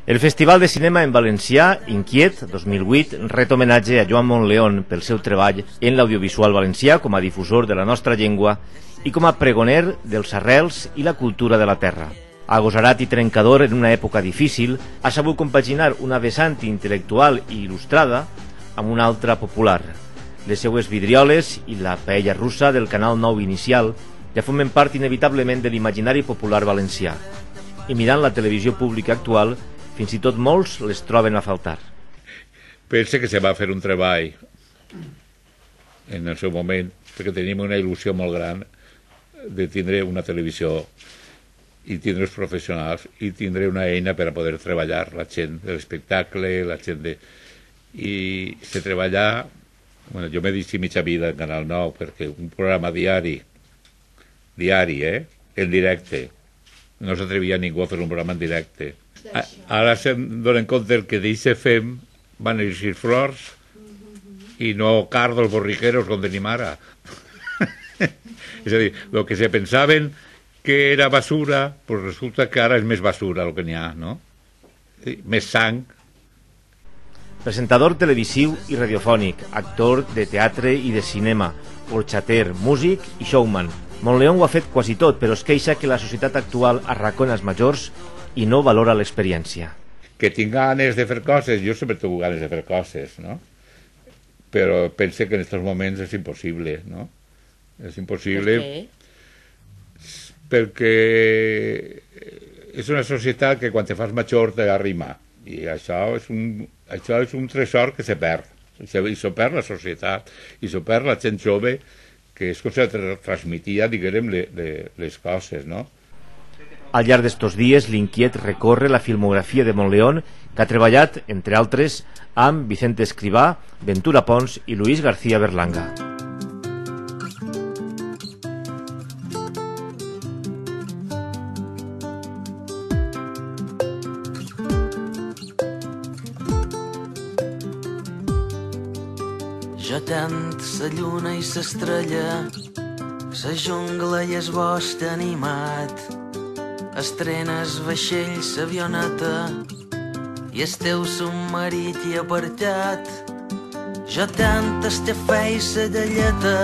El Festival de Cinema en Valencià, Inquiet 2008, ret homenatge a Joan Montleón pel seu treball en l'audiovisual valencià com a difusor de la nostra llengua i com a pregoner dels arrels i la cultura de la terra. Agosarat i trencador en una època difícil, ha sabut compaginar una vessant intel·lectual i il·lustrada amb una altra popular. Les seues vidrioles i la paella russa del Canal 9 inicial ja formen part inevitablement de l'imaginari popular valencià. I mirant la televisió pública actual, fins i tot molts les troben a faltar. Pense que se va fer un treball en el seu moment, perquè tenim una il·lusió molt gran de tindre una televisió i tindre els professionals i tindre una eina per a poder treballar la gent de l'espectacle, la gent de... I se treballa... Bueno, jo m'he dit mitja vida en Canal 9 perquè un programa diari, en directe, no s'atrevia ningú a fer un programa en directe. Ara se'n donen compte que d'eixe fem van eixir flors i no cardos borriqueros com tenim ara. És a dir, el que se pensaven que era basura, pues resulta que ara és més basura el que n'hi ha, no? Més sang. Presentador televisiu i radiofònic, actor de teatre i de cinema, orxater, músic i showman. Montleón ho ha fet quasi tot, però es queixa que la societat actual arracona els majors i no valora l'experiència. Que tinc ganes de fer coses, jo sempre tinc ganes de fer coses, no? Però pense que en aquests moments és impossible, no? És impossible... Per què? Perquè és una societat que quan te fas major t'arrima, i això és un tresor que se perd, i se perd la societat, i se perd la gent jove, que és com si transmetia, diguem, les coses, no? Al llarg d'estos dies, l'Inquiet recorre la filmografia de Montleón, que ha treballat, entre altres, amb Vicente Escrivá, Ventura Pons i Luis García Berlanga. Jo tant sa lluna i s'estrella, sa jungla i es bosc animat, estrenes vaixells, avioneta i el teu submarí t'hi apartat. Jo tant te feia sa galleta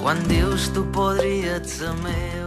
quan dius tu podries ser meva.